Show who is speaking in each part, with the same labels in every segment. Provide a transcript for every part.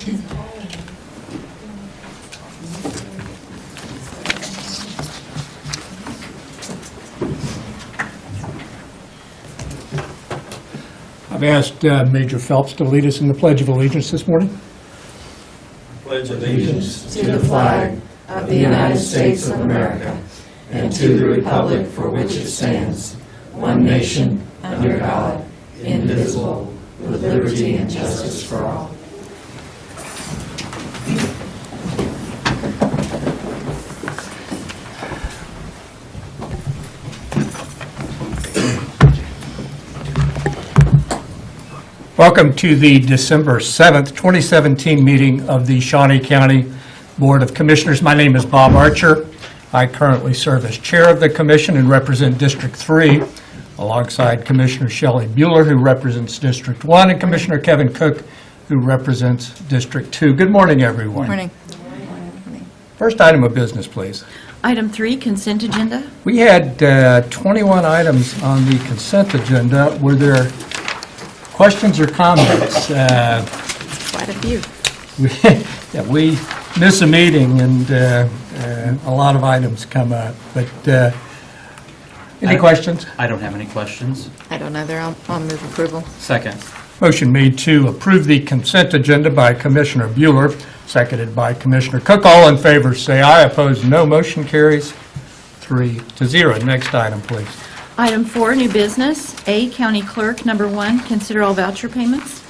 Speaker 1: I've asked Major Phelps to lead us in the Pledge of Allegiance this morning.
Speaker 2: Pledge allegiance to the flag of the United States of America and to the republic for which it stands, one nation, under God, indivisible, with liberty and justice for all.
Speaker 1: Welcome to the December 7th, 2017 meeting of the Shawnee County Board of Commissioners. My name is Bob Archer. I currently serve as chair of the commission and represent District 3, alongside Commissioner Shelley Bueller, who represents District 1, and Commissioner Kevin Cook, who represents District 2. Good morning, everyone.
Speaker 3: Morning.
Speaker 1: First item of business, please.
Speaker 3: Item 3, consent agenda.
Speaker 1: We had 21 items on the consent agenda. Were there questions or comments?
Speaker 3: Quite a few.
Speaker 1: We miss a meeting and a lot of items come up, but any questions?
Speaker 4: I don't have any questions.
Speaker 3: I don't know. I'll move approval.
Speaker 4: Second.
Speaker 1: Motion made to approve the consent agenda by Commissioner Bueller, seconded by Commissioner Cook. All in favor say aye. Opposed, no. Motion carries 3-0. Next item, please.
Speaker 3: Item 4, new business. A, County Clerk, number 1, consider all voucher payments.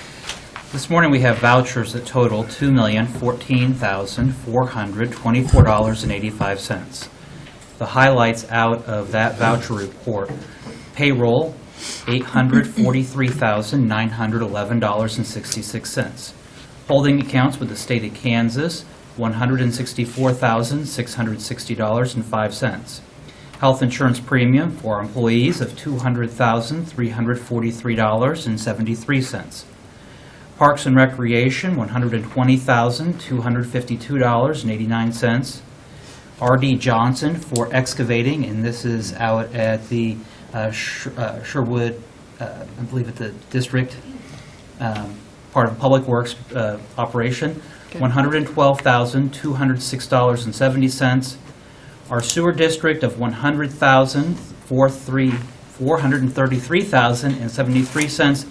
Speaker 4: This morning we have vouchers that total $2,014,424.85. The highlights out of that voucher report: payroll, $843,911.66. Holding accounts with the state of Kansas, $164,660.05. Health insurance premium for our employees of $200,343.73. Parks and Recreation, $120,252.89. R.D. Johnson for excavating, and this is out at the Sherwood, I believe at the district, part of Public Works operation, $112,206.70. Our sewer district of $100,433.73,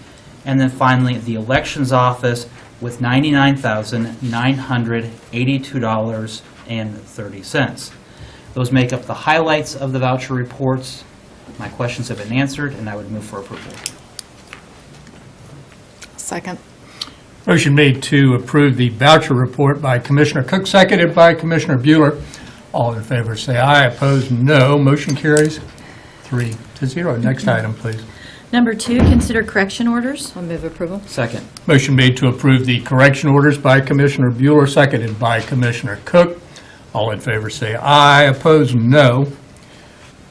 Speaker 4: and then finally the elections office with $99,982.30. Those make up the highlights of the voucher reports. My questions have been answered, and I would move for approval.
Speaker 3: Second.
Speaker 1: Motion made to approve the voucher report by Commissioner Cook, seconded by Commissioner Bueller. All in favor say aye. Opposed, no. Motion carries 3-0. Next item, please.
Speaker 3: Number 2, consider correction orders.
Speaker 5: I'll move approval.
Speaker 4: Second.
Speaker 1: Motion made to approve the correction orders by Commissioner Bueller, seconded by Commissioner Cook. All in favor say aye. Opposed, no.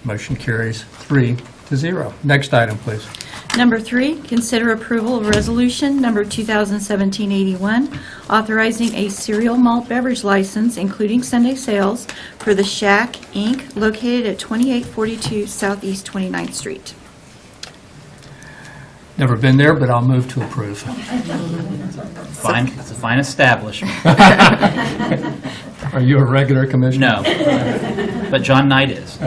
Speaker 1: Motion carries 3-0. Next item, please.
Speaker 3: Number 3, consider approval of resolution number 2017-81, authorizing a cereal malt beverage license, including Sunday sales, for the Shack, Inc., located at 2842 Southeast 29th Street.
Speaker 1: Never been there, but I'll move to approve.
Speaker 4: Fine. It's a fine establishment.
Speaker 1: Are you a regular commissioner?
Speaker 4: No, but John Knight is.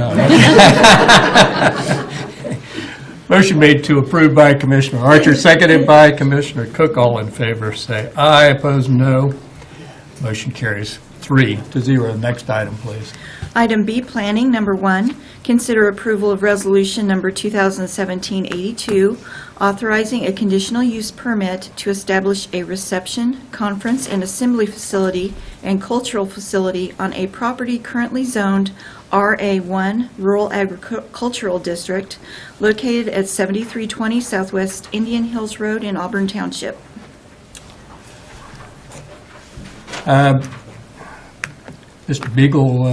Speaker 1: Motion made to approve by Commissioner Archer, seconded by Commissioner Cook. All in favor say aye. Opposed, no. Motion carries 3-0. Next item, please.
Speaker 3: Item B, planning, number 1, consider approval of resolution number 2017-82, authorizing a conditional use permit to establish a reception, conference, and assembly facility and cultural facility on a property currently zoned RA1 Rural Agricultural District, located at 7320 Southwest Indian Hills Road in Auburn Township.
Speaker 1: Mr. Beagle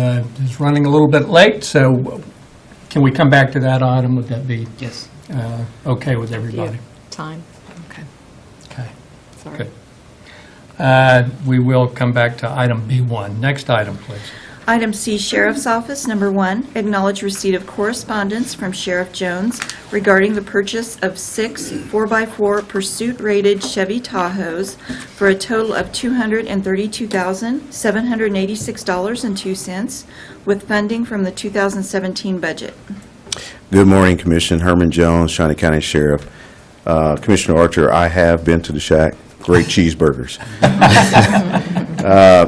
Speaker 1: is running a little bit late, so can we come back to that item? Would that be
Speaker 4: Yes.
Speaker 1: okay with everybody?
Speaker 5: Time. Okay.
Speaker 1: Okay,
Speaker 5: Sorry.
Speaker 1: good. We will come back to item B1. Next item, please.
Speaker 3: Item C, Sheriff's Office, number 1, acknowledge receipt of correspondence from Sheriff Jones regarding the purchase of 6 4x4 pursuit-rated Chevy Tahoes for a total of $232,786.02 with funding from the 2017 budget.
Speaker 5: Good morning, Commission. Herman Jones, Shawnee County Sheriff. Commissioner Archer, I have been to the shack. Great cheeseburgers.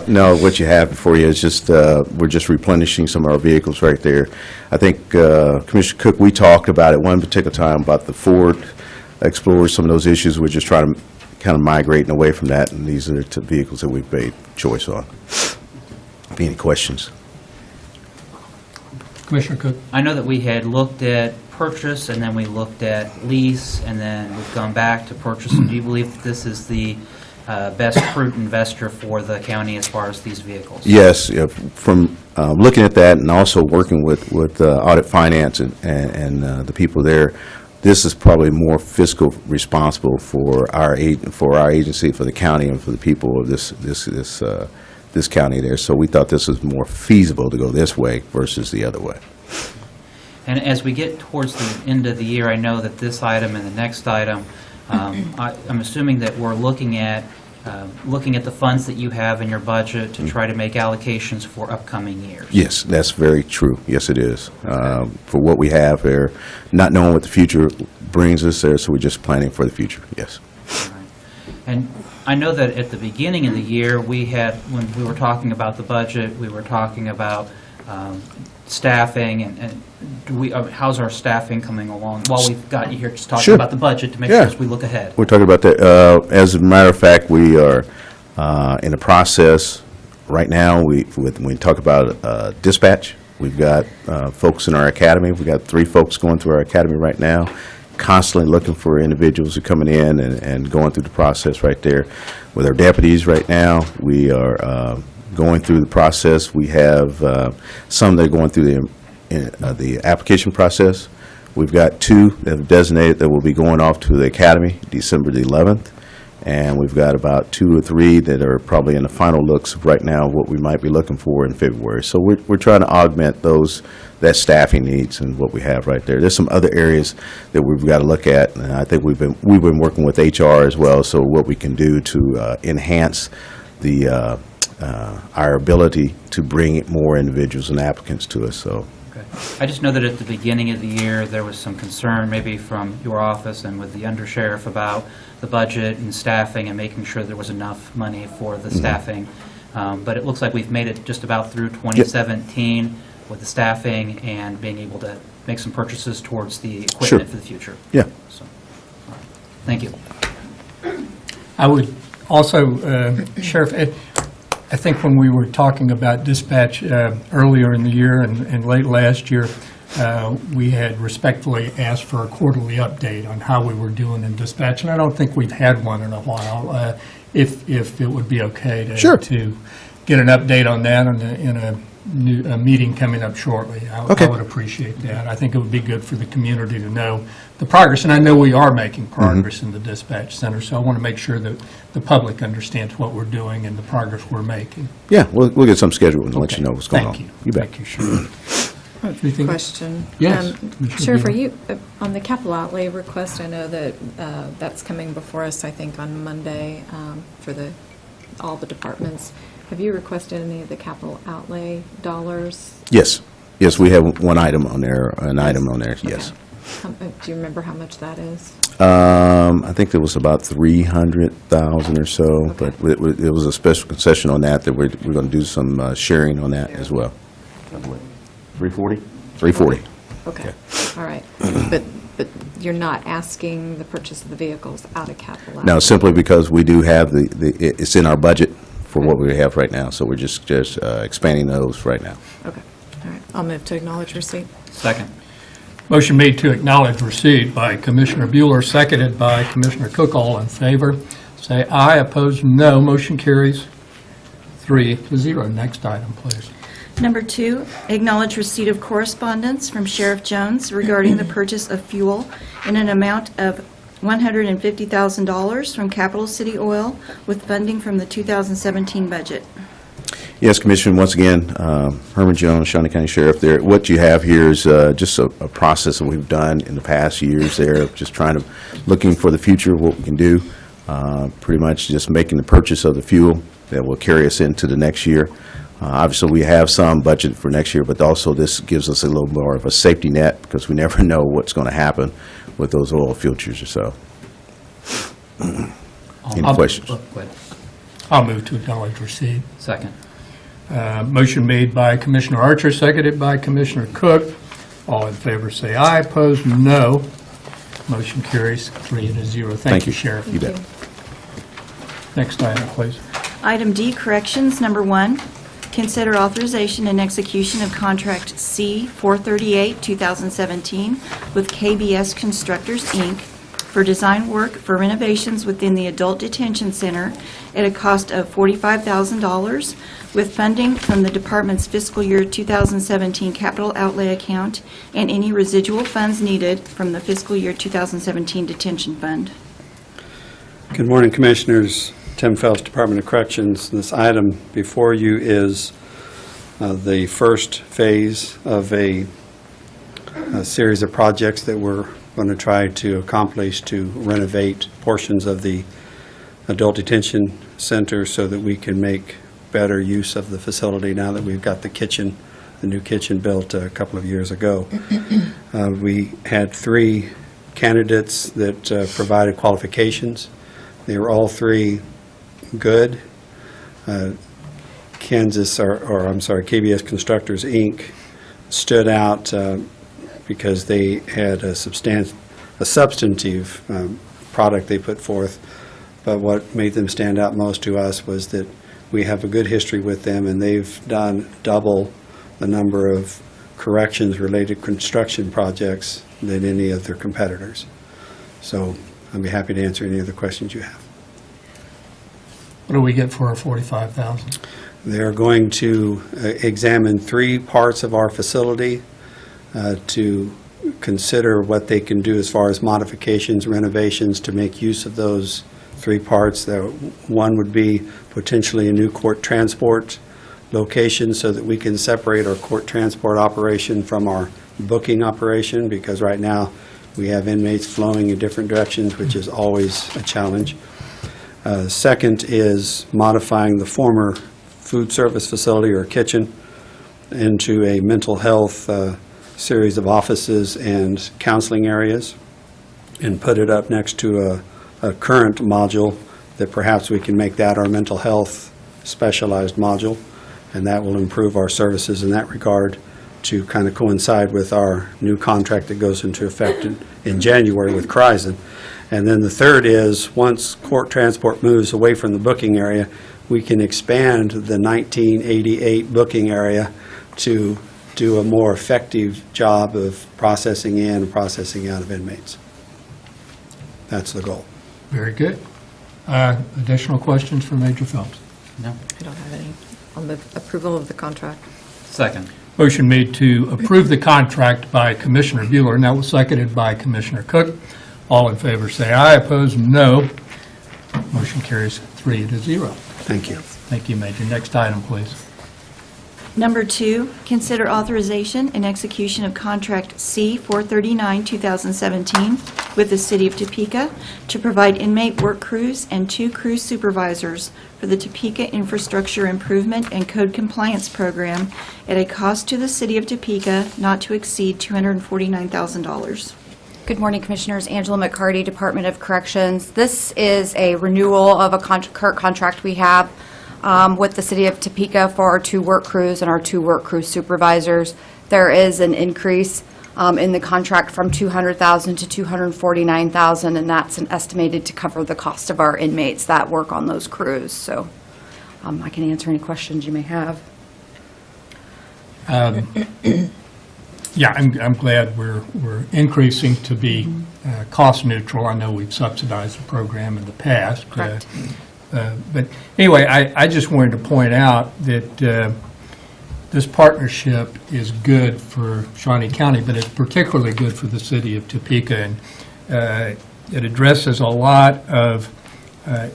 Speaker 5: No, what you have before you is just, we're just replenishing some of our vehicles right there. I think, Commissioner Cook, we talked about at one particular time about the Ford Explorer, some of those issues. We're just trying to kind of migrating away from that, and these are the vehicles that we've made choice on. Any questions?
Speaker 1: Commissioner Cook?
Speaker 4: I know that we had looked at purchase, and then we looked at lease, and then we've gone back to purchase. Do you believe that this is the best prudent investor for the county as far as these vehicles?
Speaker 5: Yes, from looking at that and also working with audit finance and the people there, this is probably more fiscal responsible for our agency, for the county, and for the people of this county there. So we thought this was more feasible to go this way versus the other way.
Speaker 4: And as we get towards the end of the year, I know that this item and the next item, I'm assuming that we're looking at the funds that you have in your budget to try to make allocations for upcoming years.
Speaker 5: Yes, that's very true. Yes, it is. For what we have there, not knowing what the future brings us there, so we're just planning for the future. Yes.
Speaker 4: All right. And I know that at the beginning of the year, when we were talking about the budget, we were talking about staffing, and how's our staffing coming along? While we've got you here just talking
Speaker 5: Sure.
Speaker 4: about the budget to make sure as we look ahead.
Speaker 5: We're talking about that. As a matter of fact, we are in the process right now. When we talk about dispatch, we've got folks in our academy. We've got 3 folks going through our academy right now, constantly looking for individuals who are coming in and going through the process right there. With our deputies right now, we are going through the process. We have some that are going through the application process. We've got 2 that have designated that will be going off to the academy December the 11th, and we've got about 2 or 3 that are probably in the final looks right now, what we might be looking for in February. So we're trying to augment that staffing needs and what we have right there. There's some other areas that we've got to look at, and I think we've been working with HR as well. So what we can do to enhance our ability to bring more individuals and applicants to us. So.
Speaker 4: Okay. I just know that at the beginning of the year, there was some concern maybe from your office and with the undersheriff about the budget and staffing and making sure there was enough money for the staffing. But it looks like we've made it just about through 2017 with the staffing and being able to make some purchases towards the equipment for the future.
Speaker 5: Yeah.
Speaker 4: So, all right. Thank you.
Speaker 1: I would also, Sheriff, I think when we were talking about dispatch earlier in the year and late last year, we had respectfully asked for a quarterly update on how we were doing in dispatch, and I don't think we've had one in a while. If it would be okay to get an update on that in a meeting coming up shortly. I would appreciate that. I think it would be good for the community to know the progress, and I know we are making progress in the dispatch center, so I want to make sure that the public understands what we're doing and the progress we're making.
Speaker 5: Yeah, we'll get some schedule and let you know what's going on.
Speaker 1: Thank you.
Speaker 5: You bet.
Speaker 1: Thank you, Sheriff. Anything?
Speaker 2: Question.
Speaker 1: Yes, Commissioner
Speaker 2: Sheriff, are
Speaker 1: Bueller.
Speaker 2: you, on the capital outlay request, I know that that's coming before us, I think, on Monday for all the departments. Have you requested any of the capital outlay dollars?
Speaker 5: Yes. Yes, we have one item on there, yes.
Speaker 2: Okay. Do you remember how much that is?
Speaker 5: I think there was about 300,000 or so, but it was a special concession on that we're going to do some sharing on that as well. 340? 340.
Speaker 2: Okay, all right. But you're not asking the purchase of the vehicles out of capital outlay?
Speaker 5: No, simply because we do have it's in our budget for what we have right now, so we're just expanding those right now.
Speaker 2: Okay, all right. I'll move to acknowledge receipt.
Speaker 4: Second.
Speaker 1: Motion made to acknowledge receipt by Commissioner Bueller, seconded by Commissioner Cook. All in favor, say aye. Opposed, no. Motion carries 3-0. Next item, please.
Speaker 3: Number 2, acknowledge receipt of correspondence from Sheriff Jones regarding the purchase of fuel in an amount of $150,000 from Capital City Oil with funding from the 2017 budget.
Speaker 5: Yes, Commissioner, once again, Herman Jones, Shawnee County Sheriff there. What you have here is just a process that we've done in the past years there, of just looking for the future, what we can do, pretty much just making the purchase of the fuel that will carry us into the next year. Obviously, we have some budget for next year, but also this gives us a little more of a safety net because we never know what's going to happen with those oil filters or so. Any questions?
Speaker 4: Oh, go ahead.
Speaker 1: I'll move to acknowledge receipt.
Speaker 4: Second.
Speaker 1: Motion made by Commissioner Archer, seconded by Commissioner Cook. All in favor say aye, opposed no. Motion carries 3-0. Thank you, Sheriff.
Speaker 5: You bet.
Speaker 1: Next item, please.
Speaker 3: Item D, Corrections, number 1, consider authorization and execution of contract C-438, 2017, with KBS Constructors, Inc., for design work for renovations within the Adult Detention Center at a cost of $45,000, with funding from the department's fiscal year 2017 capital outlay account and any residual funds needed from the fiscal year 2017 detention fund.
Speaker 6: Good morning, Commissioners. Tim Phelps, Department of Corrections. This item before you is the first phase of a series of projects that we're going to try to accomplish to renovate portions of the adult detention center so that we can make better use of the facility now that we've got the new kitchen built a couple of years ago. We had 3 candidates that provided qualifications. They were all 3 good. KBS Constructors, Inc. stood out because they had a substantive product they put forth. But what made them stand out most to us was that we have a good history with them, and they've done double the number of corrections-related construction projects than any of their competitors. So I'd be happy to answer any other questions you have.
Speaker 1: What do we get for our $45,000?
Speaker 6: They're going to examine 3 parts of our facility to consider what they can do as far as modifications, renovations, to make use of those 3 parts. One would be potentially a new court transport location so that we can separate our court transport operation from our booking operation, because right now we have inmates flowing in different directions, which is always a challenge. Second is modifying the former food service facility or kitchen into a mental health series of offices and counseling areas, and put it up next to a current module that perhaps we can make that our mental health specialized module, and that will improve our services in that regard to kind of coincide with our new contract that goes into effect in January with Kryzen. And then the third is, once court transport moves away from the booking area, we can expand the 1988 booking area to do a more effective job of processing in and processing out of inmates. That's the goal.
Speaker 1: Very good. Additional questions for Major Phelps?
Speaker 4: No.
Speaker 2: I don't have any. I'll move approval of the contract.
Speaker 4: Second.
Speaker 1: Motion made to approve the contract by Commissioner Bueller, and that was seconded by Commissioner Cook. All in favor say aye, opposed no. Motion carries 3-0.
Speaker 6: Thank you.
Speaker 1: Thank you, Major. Next item, please.
Speaker 3: Number 2, consider authorization and execution of contract C-439, 2017, with the City of Topeka to provide inmate work crews and 2 crew supervisors for the Topeka Infrastructure Improvement and Code Compliance Program at a cost to the City of Topeka not to exceed $249,000.
Speaker 7: Good morning, Commissioners. Angela McCarty, Department of Corrections. This is a renewal of a current contract we have with the City of Topeka for our 2 work crews and our 2 work crew supervisors. There is an increase in the contract from $200,000 to $249,000, and that's estimated to cover the cost of our inmates that work on those crews. So I can answer any questions you may have.
Speaker 1: Yeah, I'm glad we're increasing to be cost neutral. I know we've subsidized the program in the past.
Speaker 7: Correct.
Speaker 1: But anyway, I just wanted to point out that this partnership is good for Shawnee County, but it's particularly good for the City of Topeka. And it addresses a lot of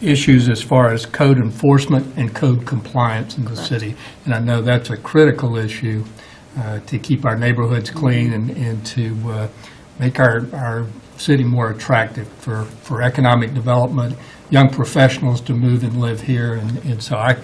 Speaker 1: issues as far as code enforcement and code compliance in the city. And I know that's a critical issue to keep our neighborhoods clean and to make our city more attractive for economic development, young professionals to move and live here. And so I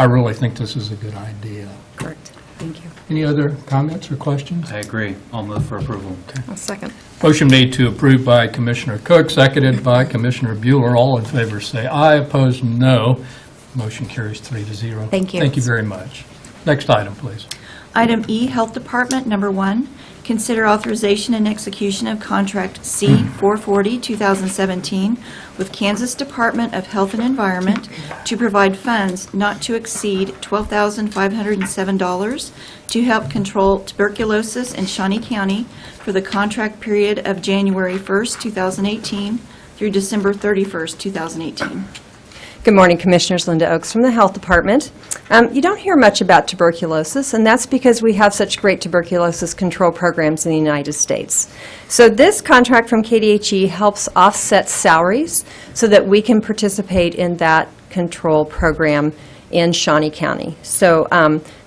Speaker 1: really think this is a good idea.
Speaker 2: Correct. Thank you.
Speaker 1: Any other comments or questions?
Speaker 4: I agree. I'll move for approval.
Speaker 2: I'll second.
Speaker 1: Motion made to approve by Commissioner Cook, seconded by Commissioner Bueller. All in favor say aye, opposed no. Motion carries 3-0.
Speaker 7: Thank you.
Speaker 1: Thank you very much. Next item, please.
Speaker 3: Item E, Health Department, number 1, consider authorization and execution of contract C-440, 2017, with Kansas Department of Health and Environment to provide funds not to exceed $12,507 to help control tuberculosis in Shawnee County for the contract period of January 1st, 2018 through December 31st, 2018.
Speaker 8: Good morning, Commissioners. Linda Ochs from the Health Department. You don't hear much about tuberculosis, and that's because we have such great tuberculosis control programs in the United States. So this contract from KDHE helps offset salaries so that we can participate in that control program in Shawnee County. So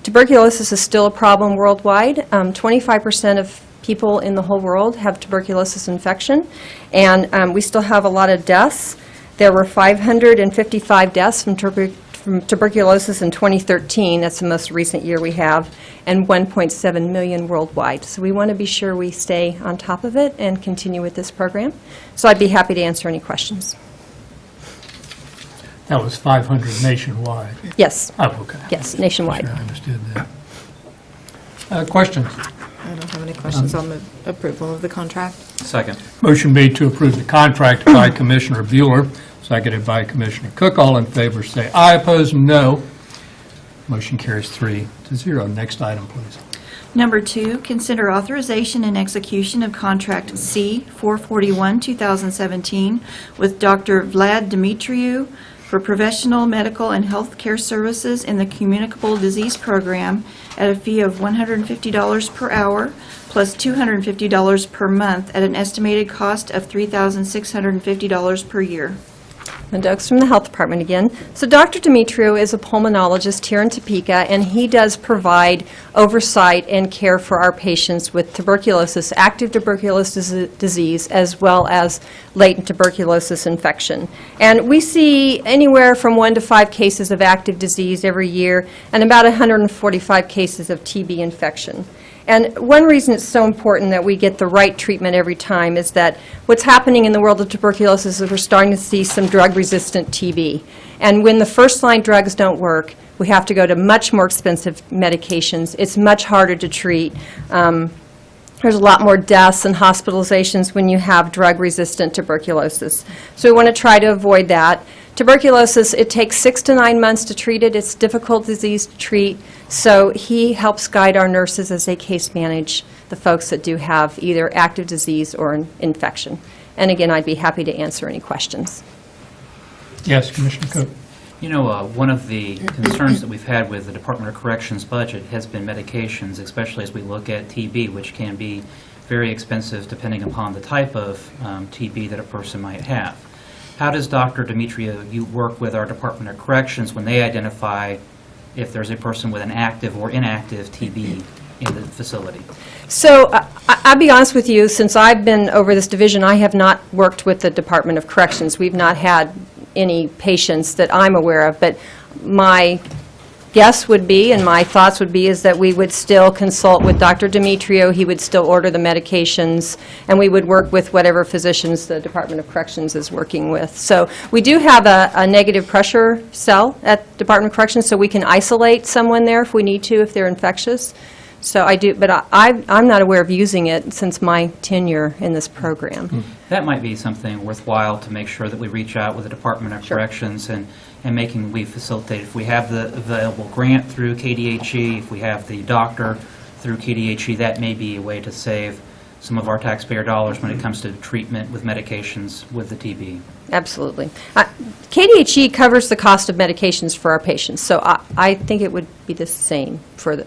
Speaker 8: tuberculosis is still a problem worldwide. 25% of people in the whole world have tuberculosis infection, and we still have a lot of deaths. There were 555 deaths from tuberculosis in 2013. That's the most recent year we have, and 1.7 million worldwide. So we want to be sure we stay on top of it and continue with this program. So I'd be happy to answer any questions.
Speaker 1: That was 500 nationwide.
Speaker 8: Yes,
Speaker 1: Oh, okay.
Speaker 8: yes, nationwide.
Speaker 1: Sure, I understood that. Questions?
Speaker 2: I don't have any questions. I'll move approval of the contract.
Speaker 4: Second.
Speaker 1: Motion made to approve the contract by Commissioner Bueller, seconded by Commissioner Cook. All in favor say aye, opposed no. Motion carries 3-0. Next item, please.
Speaker 3: Number 2, consider authorization and execution of contract C-441, 2017, with Dr. Vlad Dimitriou for professional, medical, and health care services in the Communicable Disease Program at a fee of $150 per hour plus $250 per month at an estimated cost of $3,650 per year.
Speaker 8: Linda Ochs from the Health Department again. So Dr. Dimitriou is a pulmonologist here in Topeka, and he does provide oversight and care for our patients with tuberculosis, active tuberculosis disease, as well as latent tuberculosis infection. And we see anywhere from 1 to 5 cases of active disease every year and about 145 cases of TB infection. And one reason it's so important that we get the right treatment every time is that what's happening in the world of tuberculosis is we're starting to see some drug-resistant TB. And when the first-line drugs don't work, we have to go to much more expensive medications. It's much harder to treat. There's a lot more deaths and hospitalizations when you have drug-resistant tuberculosis. So we want to try to avoid that. Tuberculosis, it takes 6 to 9 months to treat it. It's a difficult disease to treat. So he helps guide our nurses as they case manage the folks that do have either active disease or an infection. And again, I'd be happy to answer any questions.
Speaker 1: Yes, Commissioner Cook.
Speaker 4: You know, one of the concerns that we've had with the Department of Corrections budget has been medications, especially as we look at TB, which can be very expensive depending upon the type of TB that a person might have. How does Dr. Dimitriou, you work with our Department of Corrections when they identify if there's a person with an active or inactive TB in the facility?
Speaker 8: So I'll be honest with you, since I've been over this division, I have not worked with the Department of Corrections. We've not had any patients that I'm aware of, but my guess would be, and my thoughts would be, is that we would still consult with Dr. Dimitriou. He would still order the medications, and we would work with whatever physicians the Department of Corrections is working with. So we do have a negative pressure cell at Department of Corrections, so we can isolate someone there if we need to, if they're infectious. So I do, but I'm not aware of using it since my tenure in this program.
Speaker 4: That might be something worthwhile to make sure that we reach out with the Department of Corrections and we facilitate. If we have the available grant through KDHE, if we have the doctor through KDHE, that may be a way to save some of our taxpayer dollars when it comes to treatment with medications with the TB.
Speaker 8: Absolutely. KDHE covers the cost of medications for our patients, so I think it would be the same for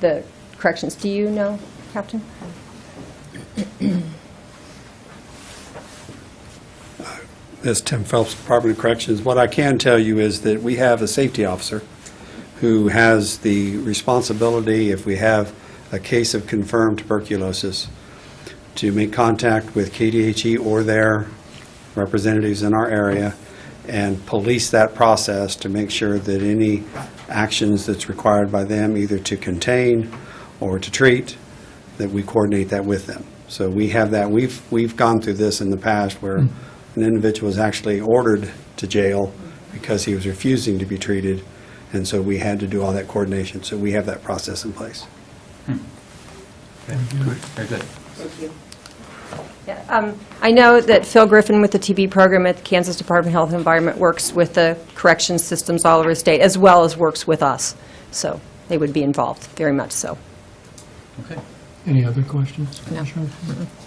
Speaker 8: the corrections. Do you know, Captain?
Speaker 6: This is Tim Phelps, Department of Corrections. What I can tell you is that we have a safety officer who has the responsibility, if we have a case of confirmed tuberculosis, to make contact with KDHE or their representatives in our area and police that process to make sure that any actions that's required by them, either to contain or to treat, that we coordinate that with them. So we have that. We've gone through this in the past where an individual was actually ordered to jail because he was refusing to be treated, and so we had to do all that coordination. So we have that process in place.
Speaker 4: Very good.
Speaker 8: Yeah, I know that Phil Griffin with the TB program at the Kansas Department of Health and Environment works with the corrections systems all over the state, as well as works with us. So they would be involved, very much so.
Speaker 4: Okay.
Speaker 1: Any other questions?
Speaker 2: No.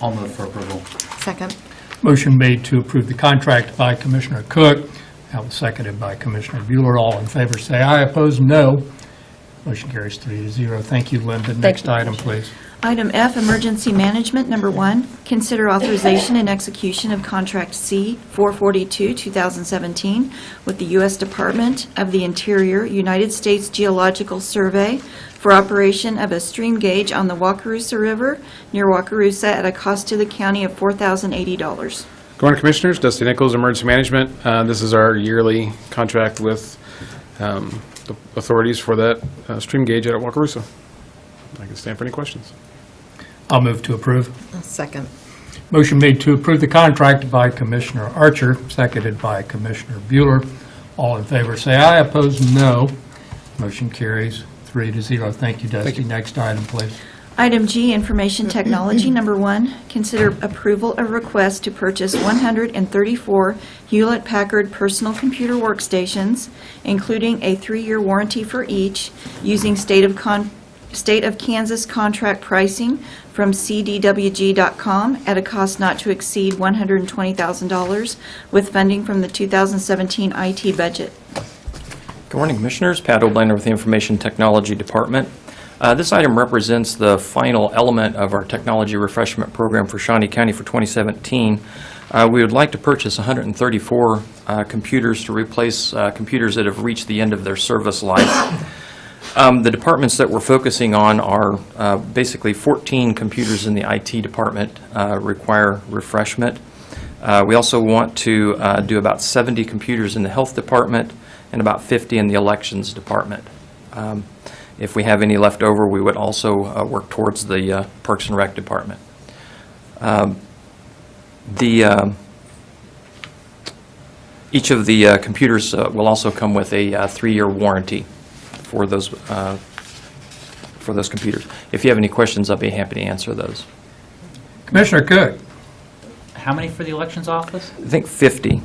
Speaker 4: I'll move for approval.
Speaker 2: Second.
Speaker 1: Motion made to approve the contract by Commissioner Cook, that was seconded by Commissioner Bueller. All in favor say aye, opposed no. Motion carries 3-0. Thank you, Linda. Next item, please.
Speaker 3: Item F, Emergency Management, number 1, consider authorization and execution of Contract C 442, 2017, with the U.S. Department of the Interior, United States Geological Survey for operation of a stream gauge on the Wakarusa River near Wakarusa at a cost to the county of $4,080.
Speaker 9: Good morning, Commissioners. Dusty Nichols, Emergency Management. This is our yearly contract with the authorities for that stream gauge out at Wakarusa. I can stand for any questions.
Speaker 1: I'll move to approve.
Speaker 2: Second.
Speaker 1: Motion made to approve the contract by Commissioner Archer, seconded by Commissioner Bueller. All in favor say aye, opposed no. Motion carries 3-0. Thank you, Dusty.
Speaker 9: Thank you.
Speaker 1: Next item, please.
Speaker 3: Item G, Information Technology, number 1, consider approval of request to purchase 134 Hewlett-Packard personal computer workstations, including a 3-year warranty for each, using State of Kansas contract pricing from cdwg.com at a cost not to exceed $120,000, with funding from the 2017 IT budget.
Speaker 10: Good morning, Commissioners. Pat Oblander with the Information Technology Department. This item represents the final element of our technology refreshment program for Shawnee County for 2017. We would like to purchase 134 computers to replace computers that have reached the end of their service life. The departments that we're focusing on are basically 14 computers in the IT department require refreshment. We also want to do about 70 computers in the health department and about 50 in the elections department. If we have any left over, we would also work towards the Parks and Rec department. Each of the computers will also come with a 3-year warranty for those computers. If you have any questions, I'll be happy to answer those.
Speaker 1: Commissioner Cook.
Speaker 4: How many for the elections office?
Speaker 10: I think 50,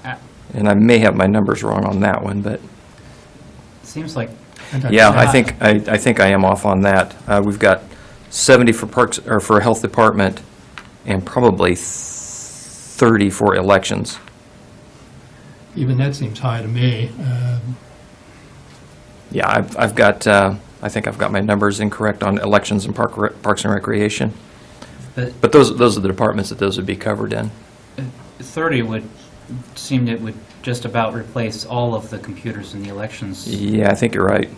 Speaker 4: Uh,
Speaker 10: and I may have my numbers wrong on that one, but
Speaker 4: Seems like,
Speaker 10: yeah, I think I am off on that. We've got 70 for parks or for health department, and probably 30 for elections.
Speaker 1: Even that seems high to me.
Speaker 10: Yeah, I've got. I think I've got my numbers incorrect on elections and parks and recreation. But those are the departments that those would be covered in.
Speaker 4: 30 would seem it would just about replace all of the computers in the elections.
Speaker 10: Yeah, I think you're right.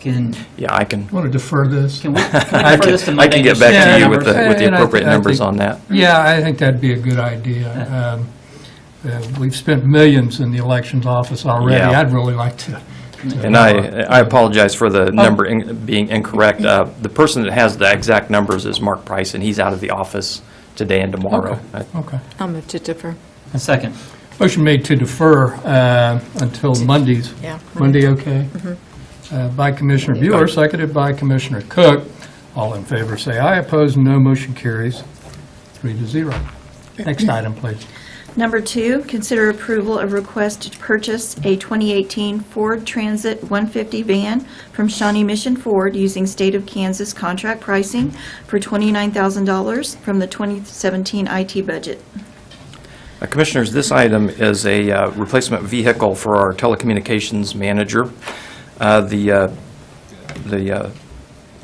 Speaker 10: Yeah, I can.
Speaker 1: Want to defer this?
Speaker 4: Can we defer this to
Speaker 10: I
Speaker 4: Monday?
Speaker 10: can get
Speaker 4: Just
Speaker 10: back
Speaker 1: Yeah,
Speaker 10: to you with the
Speaker 1: and I
Speaker 10: appropriate
Speaker 1: think-
Speaker 10: numbers on that.
Speaker 1: Yeah, I think that'd be a good idea. We've spent millions in the elections office already.
Speaker 10: Yeah.
Speaker 1: I'd really like to.
Speaker 10: And I apologize for the number being incorrect. The person that has the exact numbers is Mark Price, and he's out of the office today and tomorrow.
Speaker 1: Okay.
Speaker 2: I'll move to defer.
Speaker 4: A second.
Speaker 1: Motion made to defer until Monday's.
Speaker 2: Yeah.
Speaker 1: Monday, okay? By Commissioner Bueller, seconded by Commissioner Cook. All in favor say aye, opposed no. Motion carries 3-0. Next item, please.
Speaker 3: Number 2, consider approval of request to purchase a 2018 Ford Transit 150 van from Shawnee Mission Ford using State of Kansas contract pricing for $29,000 from the 2017 IT budget.
Speaker 10: Commissioners, this item is a replacement vehicle for our telecommunications manager. The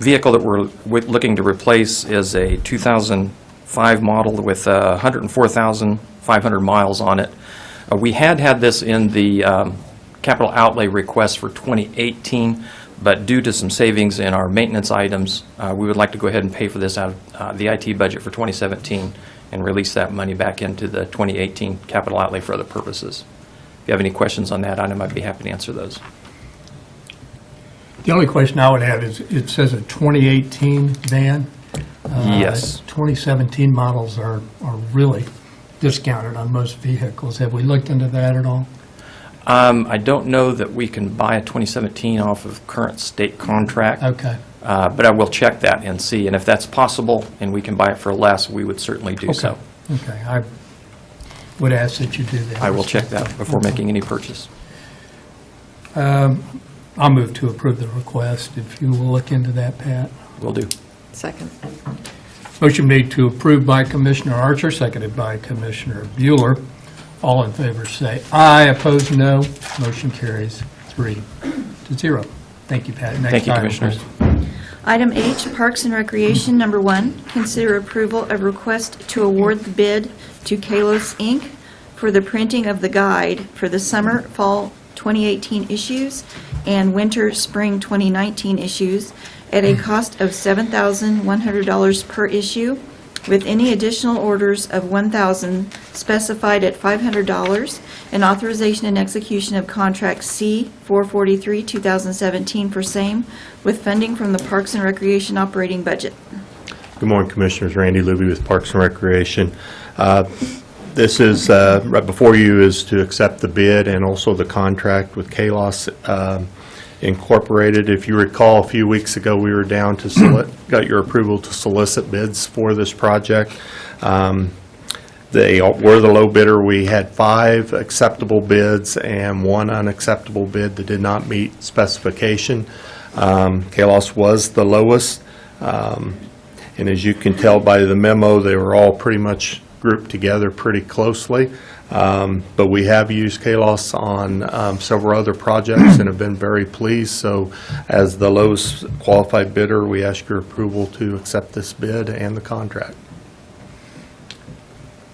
Speaker 10: vehicle that we're looking to replace is a 2000 5 model with 104,500 miles on it. We had this in the capital outlay request for 2018, but due to some savings in our maintenance items, we would like to go ahead and pay for this out of the IT budget for 2017 and release that money back into the 2018 capital outlay for other purposes. If you have any questions on that item, I'd be happy to answer those.
Speaker 1: The only question I would have is, it says a 2018 van.
Speaker 10: Yes.
Speaker 1: 2017 models are really discounted on most vehicles. Have we looked into that at all?
Speaker 10: I don't know that we can buy a 2017 off of current state contract.
Speaker 1: Okay.
Speaker 10: But I will check that and see, and if that's possible and we can buy it for less, we would certainly do so.
Speaker 1: Okay, I would ask that you do that.
Speaker 10: I will check that before making any purchase.
Speaker 1: I'll move to approve the request, if you will look into that, Pat.
Speaker 10: Will do.
Speaker 2: Second.
Speaker 1: Motion made to approve by Commissioner Archer, seconded by Commissioner Bueller. All in favor say aye, opposed no. Motion carries 3-0. Thank you, Pat. Next
Speaker 10: Thank you,
Speaker 1: item,
Speaker 10: Commissioners.
Speaker 1: please.
Speaker 3: Item H, Parks and Recreation, number 1, consider approval of request to award the bid to Kalos, Inc. for the printing of the guide for the summer, fall 2018 issues and winter, spring 2019 issues at a cost of $7,100 per issue, with any additional orders of $1,000 specified at $500, and authorization and execution of contract C-443, 2017 for same, with funding from the Parks and Recreation operating budget.
Speaker 11: Good morning, Commissioners. Randy Luby with Parks and Recreation. This is, right before you, is to accept the bid and also the contract with Kalos Incorporated. If you recall, a few weeks ago, we were down to got your approval to solicit bids for this project. They were the low bidder. We had 5 acceptable bids and 1 unacceptable bid that did not meet specification. Kalos was the lowest, and as you can tell by the memo, they were all pretty much grouped together pretty closely. But we have used Kalos on several other projects and have been very pleased. So as the lowest qualified bidder, we ask your approval to accept this bid and the contract.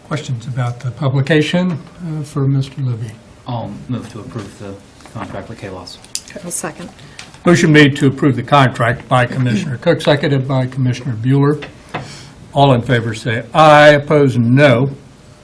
Speaker 1: Questions about the publication for Mr. Luby?
Speaker 4: I'll move to approve the contract with Kalos.
Speaker 2: I'll second.
Speaker 1: Motion made to approve the contract by Commissioner Cook, seconded by Commissioner Bueller. All in favor say aye, opposed no.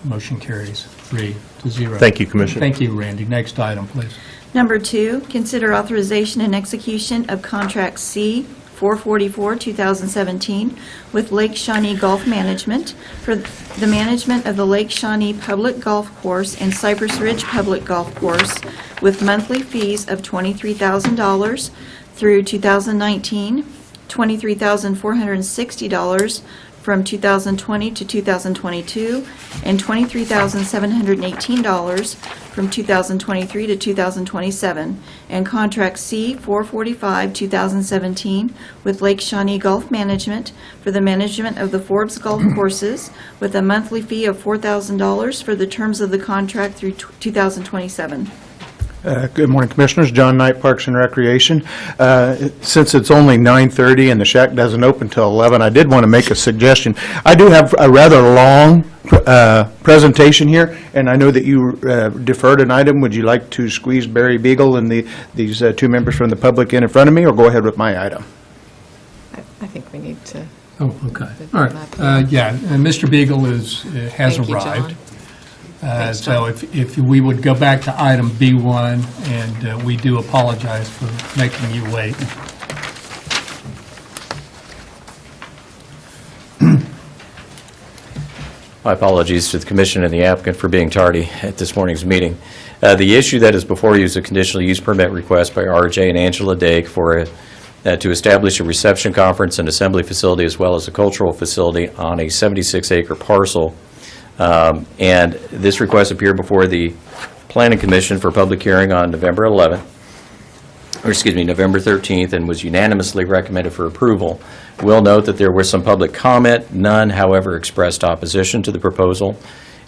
Speaker 1: Motion carries 3-0.
Speaker 11: Thank you, Commissioner.
Speaker 1: Thank you, Randy. Next item, please.
Speaker 3: Number 2, consider authorization and execution of contract C-444, 2017 with Lake Shawnee Golf Management for the management of the Lake Shawnee Public Golf Course and Cypress Ridge Public Golf Course with monthly fees of $23,000 through 2019, $23,460 from 2020 to 2022, and $23,718 from 2023 to 2027, and contract C-445, 2017 with Lake Shawnee Golf Management for the management of the Forbes Golf Courses with a monthly fee of $4,000 for the terms of the contract through 2027.
Speaker 12: Good morning, Commissioners. John Knight, Parks and Recreation. Since it's only 9:30 and the shack doesn't open till 11, I did want to make a suggestion. I do have a rather long presentation here, and I know that you deferred an item. Would you like to squeeze Barry Beagle and these 2 members from the public in front of me, or go ahead with my item?
Speaker 2: I think we need to.
Speaker 1: Oh, okay. All right. Yeah, and Mr. Beagle has
Speaker 2: Thank you,
Speaker 1: arrived.
Speaker 2: John. Thanks,
Speaker 1: So
Speaker 2: John.
Speaker 1: if we would go back to item B1, and we do apologize for making you wait.
Speaker 13: My apologies to the Commission and the applicant for being tardy at this morning's meeting. The issue that is before you is a conditional use permit request by RJ and Angela Dake for to establish a reception conference and assembly facility as well as a cultural facility on a 76-acre parcel. And this request appeared before the Planning Commission for public hearing on November 11th, or excuse me, November 13th, and was unanimously recommended for approval. We'll note that there was some public comment. None, however, expressed opposition to the proposal,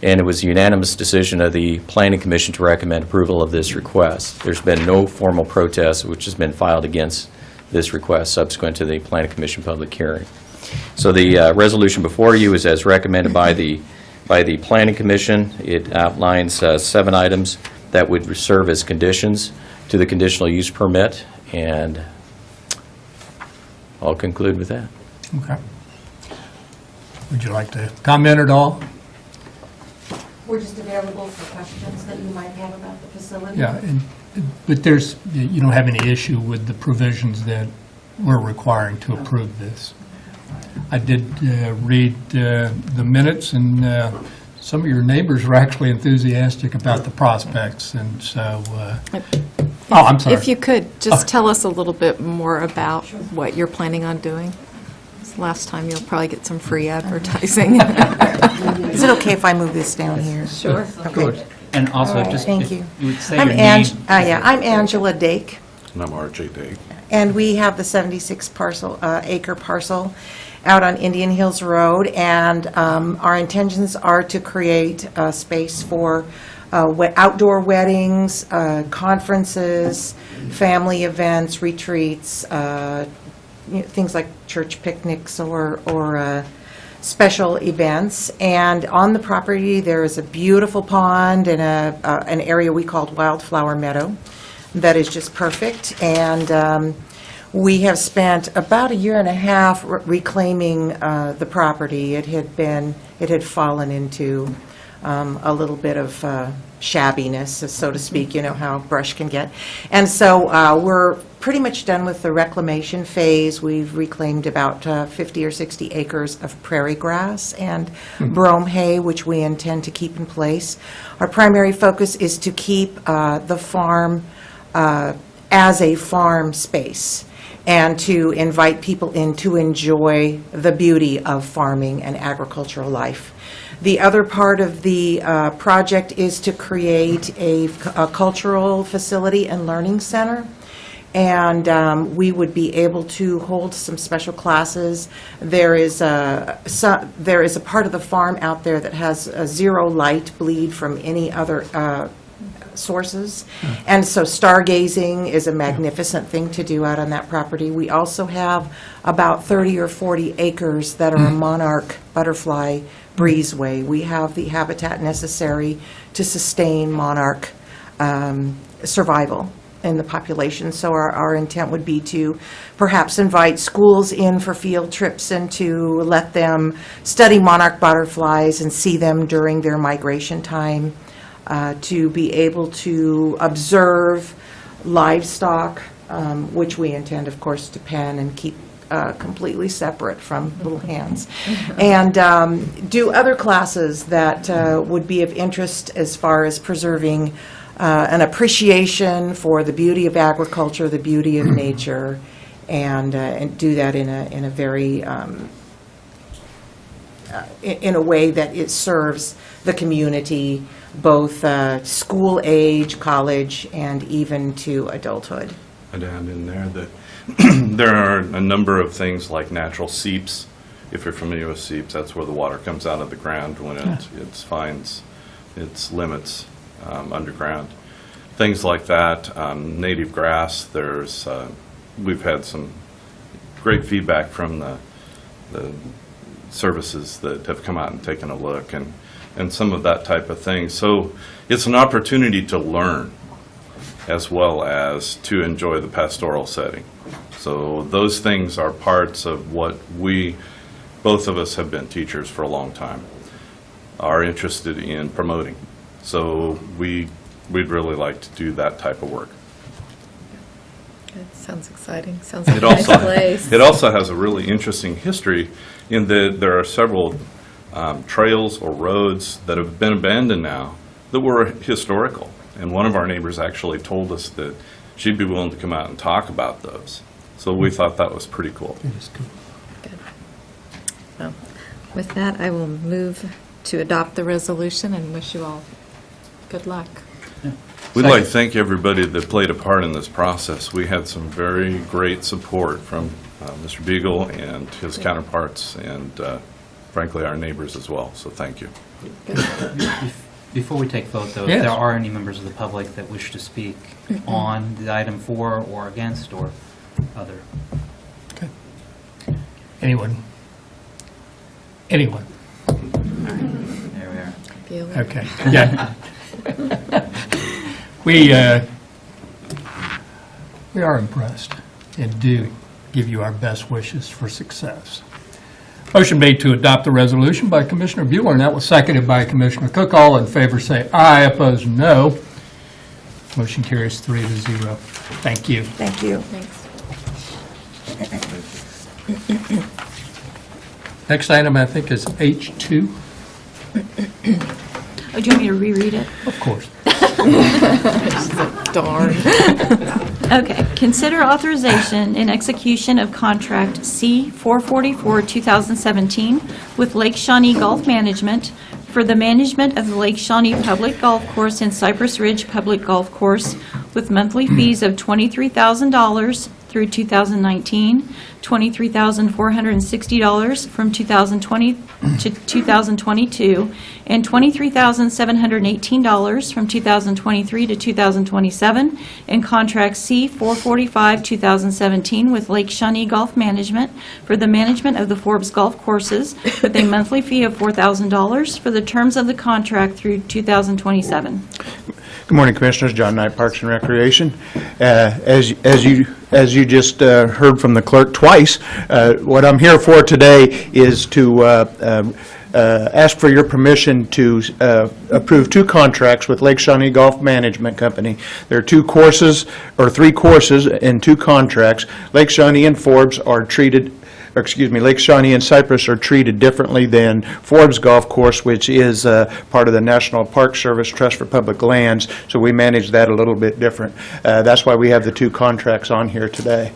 Speaker 13: and it was a unanimous decision of the Planning Commission to recommend approval of this request. There's been no formal protest which has been filed against this request subsequent to the Planning Commission public hearing. So the resolution before you is as recommended by the Planning Commission. It outlines 7 items that would serve as conditions to the conditional use permit, and I'll conclude with that.
Speaker 1: Okay. Would you like to comment at all?
Speaker 2: We're just available for questions that you might have about the facility.
Speaker 1: Yeah, but you don't have any issue with the provisions that we're requiring to approve this. I did read the minutes, and some of your neighbors were actually enthusiastic about the prospects, and so, I'm sorry.
Speaker 14: If you could, just tell us a little bit more about what you're planning on doing. This last time, you'll probably get some free advertising.
Speaker 2: Is it okay if I move this down here?
Speaker 14: Sure.
Speaker 2: Okay.
Speaker 4: And also,
Speaker 2: All right,
Speaker 4: just
Speaker 2: thank
Speaker 4: if
Speaker 2: you.
Speaker 4: you would say
Speaker 2: I'm
Speaker 4: your name.
Speaker 2: I'm Angela Dake,
Speaker 11: And I'm R.J. Dake.
Speaker 2: and we have the 76 acre parcel out on Indian Hills Road, and our intentions are to create a space for outdoor weddings, conferences, family events, retreats, things like church picnics or special events. And on the property, there is a beautiful pond and an area we called Wildflower Meadow that is just perfect. And we have spent about a year and a half reclaiming the property. It had fallen into a little bit of shabbiness, so to speak, you know how brush can get. And so we're pretty much done with the reclamation phase. We've reclaimed about 50 or 60 acres of prairie grass and brome hay, which we intend to keep in place. Our primary focus is to keep the farm as a farm space, and to invite people in to enjoy the beauty of farming and agricultural life. The other part of the project is to create a cultural facility and learning center, and we would be able to hold some special classes. There is a part of the farm out there that has a zero light bleed from any other sources, and so stargazing is a magnificent thing to do out on that property. We also have about 30 or 40 acres that are a monarch butterfly breezeway. We have the habitat necessary to sustain monarch survival in the population. So our intent would be to perhaps invite schools in for field trips and to let them study monarch butterflies and see them during their migration time, to be able to observe livestock, which we intend, of course, to pen and keep completely separate from little hands, and do other classes that would be of interest as far as preserving an appreciation for the beauty of agriculture, the beauty of nature, and do that in a very in a way that it serves the community, both school age, college, and even to adulthood.
Speaker 15: I'd add in there that there are a number of things like natural seeps. If you're familiar with seeps, that's where the water comes out of the ground when it finds its limits underground. Things like that. Native grass. We've had some great feedback from the services that have come out and taken a look, and some of that type of thing. So it's an opportunity to learn as well as to enjoy the pastoral setting. So those things are parts of what both of us have been teachers for a long time, are interested in promoting. So we'd really like to do that type of work.
Speaker 14: It sounds exciting. Sounds like a nice place.
Speaker 15: It also has a really interesting history in that there are several trails or roads that have been abandoned now that were historical. And one of our neighbors actually told us that she'd be willing to come out and talk about those. So we thought that was pretty cool.
Speaker 14: Good. Well, with that, I will move to adopt the resolution and wish you all good luck.
Speaker 15: We'd like to thank everybody that played a part in this process. We had some very great support from Mr. Beagle and his counterparts, and frankly, our neighbors as well. So thank you.
Speaker 4: Before we take vote, though,
Speaker 1: Yes.
Speaker 4: if there are any members of the public that wish to speak on the item for or against or other.
Speaker 1: Anyone Anyone?
Speaker 4: There we are.
Speaker 1: Okay, yeah. We are impressed and do give you our best wishes for success. Motion made to adopt the resolution by Commissioner Bueller, and that was seconded by Commissioner Cook. All in favor say aye, opposed no. Motion carries 3-0. Thank you.
Speaker 3: Thank you.
Speaker 1: Next item, I think, is H2.
Speaker 3: Oh, do you want me to reread it?
Speaker 1: Of course.
Speaker 14: Darn.
Speaker 3: Okay. Consider authorization and execution of contract C-444-2017 with Lake Shawnee Golf Management for the management of the Lake Shawnee Public Golf Course and Cypress Ridge Public Golf Course with monthly fees of $23,000 through 2019, $23,460 from 2020 to 2022, and $23,718 from 2023 to 2027, and contract C-445-2017 with Lake Shawnee Golf Management for the management of the Forbes Golf Courses with a monthly fee of $4,000 for the terms of the contract through 2027.
Speaker 12: Good morning, Commissioners. John Knight, Parks and Recreation. As you just heard from the clerk twice, what I'm here for today is to ask for your permission to approve two contracts with Lake Shawnee Golf Management Company. There are two courses, or three courses and two contracts. Lake Shawnee and Forbes are treated, or excuse me, Lake Shawnee and Cypress are treated differently than Forbes Golf Course, which is part of the National Park Service Trust for Public Lands, so we manage that a little bit different. That's why we have the two contracts on here today.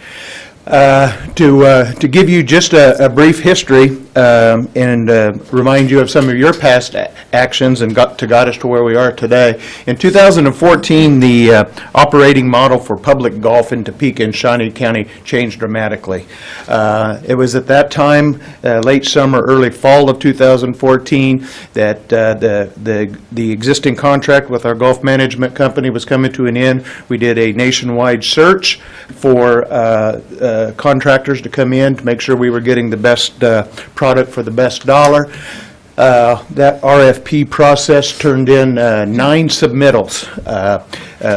Speaker 12: To give you just a brief history and remind you of some of your past actions and got us to where we are today. In 2014, the operating model for public golf in Topeka and Shawnee County changed dramatically. It was at that time, late summer, early fall of 2014, that the existing contract with our golf management company was coming to an end. We did a nationwide search for contractors to come in to make sure we were getting the best product for the best dollar. That RFP process turned in 9 submittals.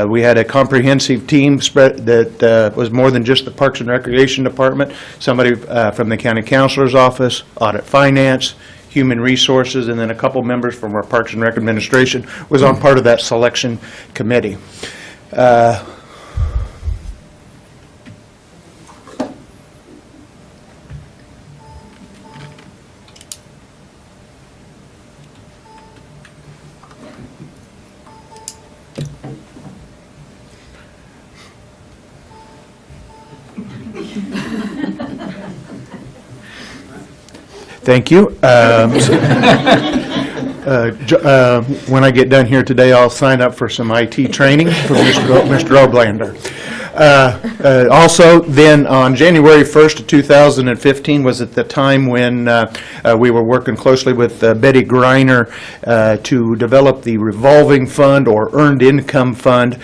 Speaker 12: We had a comprehensive team spread that was more than just the Parks and Recreation Department, somebody from the County Counselor's Office, Audit Finance, Human Resources, and then a couple members from our Parks and Rec Administration was on part of that selection committee. Thank you. When I get done here today, I'll sign up for some IT training from Mr. Oblander. Also, then, on January 1st of 2015 was at the time when we were working closely with Betty Greiner to develop the revolving fund or earned income fund,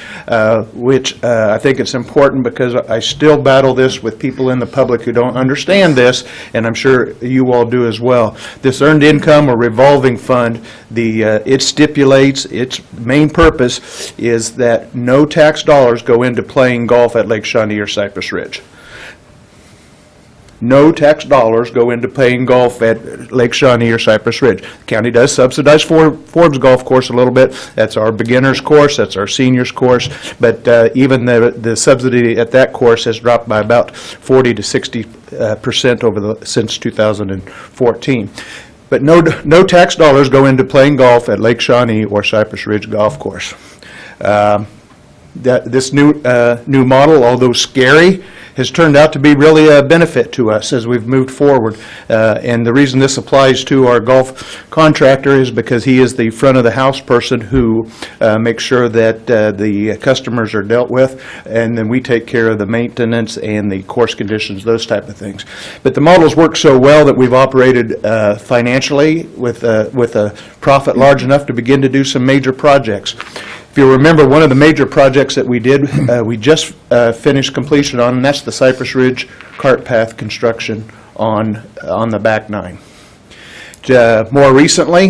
Speaker 12: which I think it's important because I still battle this with people in the public who don't understand this, and I'm sure you all do as well. This earned income or revolving fund, it stipulates its main purpose is that no tax dollars go into playing golf at Lake Shawnee or Cypress Ridge. No tax dollars go into playing golf at Lake Shawnee or Cypress Ridge. The county does subsidize Forbes Golf Course a little bit. That's our beginner's course, that's our senior's course, but even the subsidy at that course has dropped by about 40 to 60% since 2014. But no tax dollars go into playing golf at Lake Shawnee or Cypress Ridge Golf Course. This new model, although scary, has turned out to be really a benefit to us as we've moved forward. And the reason this applies to our golf contractor is because he is the front of the house person who makes sure that the customers are dealt with, and then we take care of the maintenance and the course conditions, those type of things. But the models work so well that we've operated financially with a profit large enough to begin to do some major projects. If you remember, one of the major projects that we did, we just finished completion on, and that's the Cypress Ridge cart path construction on the back nine. More recently,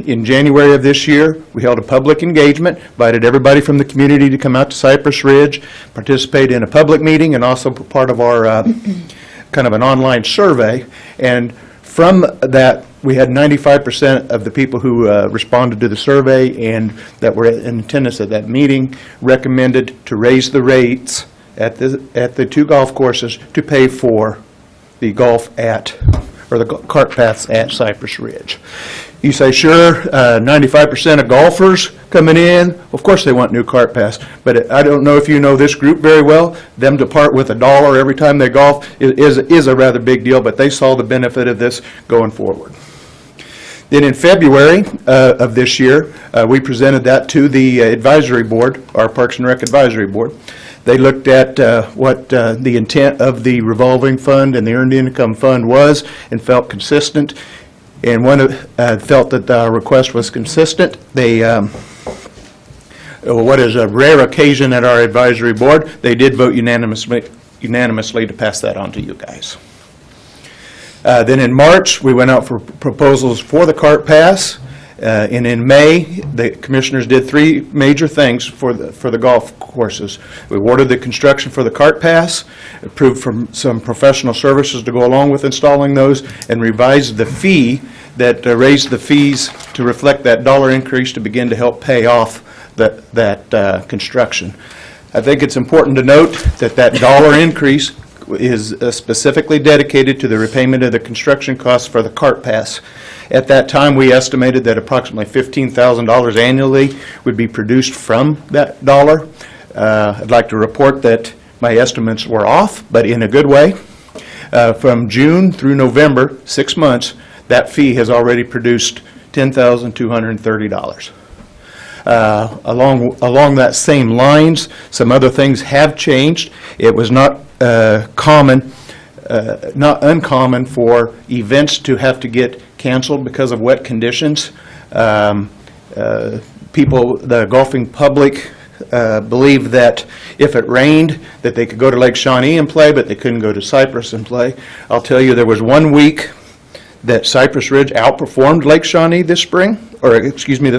Speaker 12: in January of this year, we held a public engagement, invited everybody from the community to come out to Cypress Ridge, participate in a public meeting, and also part of our kind of an online survey. And from that, we had 95% of the people who responded to the survey and that were in attendance at that meeting recommended to raise the rates at the two golf courses to pay for the golf at, or the cart paths at Cypress Ridge. You say, sure, 95% of golfers coming in, of course they want new cart paths, but I don't know if you know this group very well. Them to part with $1 every time they golf is a rather big deal, but they saw the benefit of this going forward. Then in February of this year, we presented that to the advisory board, our Parks and Rec advisory board. They looked at what the intent of the revolving fund and the earned income fund was and felt consistent. And felt that our request was consistent. They, what is a rare occasion at our advisory board, they did vote unanimously to pass that on to you guys. Then in March, we went out for proposals for the cart pass. And in May, the commissioners did three major things for the golf courses. We awarded the construction for the cart pass, approved from some professional services to go along with installing those, and revised the fee that raised the fees to reflect that dollar increase to begin to help pay off that construction. I think it's important to note that that dollar increase is specifically dedicated to the repayment of the construction costs for the cart pass. At that time, we estimated that approximately $15,000 annually would be produced from that dollar. I'd like to report that my estimates were off, but in a good way. From June through November, 6 months, that fee has already produced $10,230. Along that same lines, some other things have changed. It was not uncommon for events to have to get canceled because of wet conditions. The golfing public believed that if it rained, that they could go to Lake Shawnee and play, but they couldn't go to Cypress and play. I'll tell you, there was 1 week that Cypress Ridge outperformed Lake Shawnee this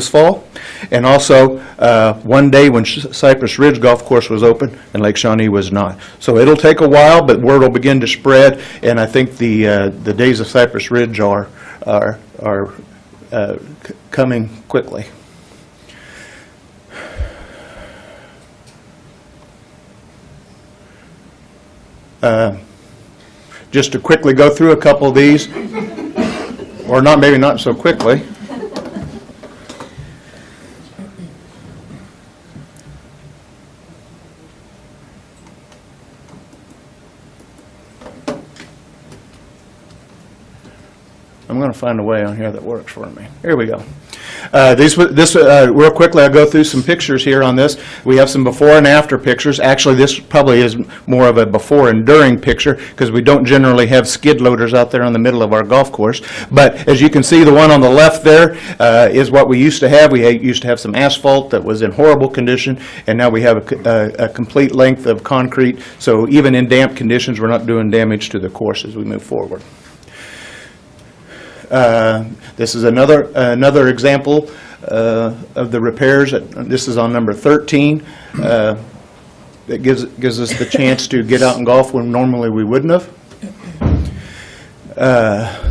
Speaker 12: fall, and also one day when Cypress Ridge Golf Course was open and Lake Shawnee was not. So it'll take a while, but word will begin to spread, and I think the days of Cypress Ridge are coming quickly. Just to quickly go through a couple of these, or maybe not so quickly. I'm going to find a way on here that works for me. Here we go. Real quickly, I'll go through some pictures here on this. We have some before and after pictures. Actually, this probably is more of a before and during picture because we don't generally have skid loaders out there in the middle of our golf course. But as you can see, the one on the left there is what we used to have. We used to have some asphalt that was in horrible condition, and now we have a complete length of concrete. So even in damp conditions, we're not doing damage to the course as we move forward. This is another example of the repairs. This is on number 13. It gives us the chance to get out and golf when normally we wouldn't have.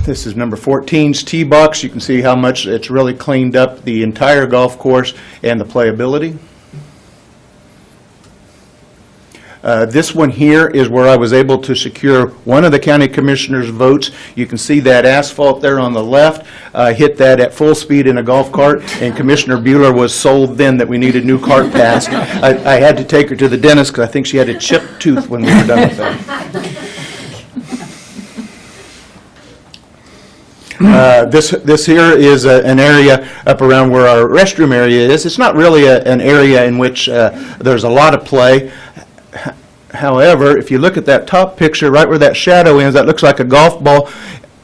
Speaker 12: This is number 14's tee box. You can see how much it's really cleaned up the entire golf course and the playability. This one here is where I was able to secure one of the county commissioners' votes. You can see that asphalt there on the left. I hit that at full speed in a golf cart, and Commissioner Bueller was sold then that we needed new cart paths. I had to take her to the dentist because I think she had a chipped tooth when we were done with that. This here is an area up around where our restroom area is. It's not really an area in which there's a lot of play. However, if you look at that top picture, right where that shadow is, that looks like a golf ball.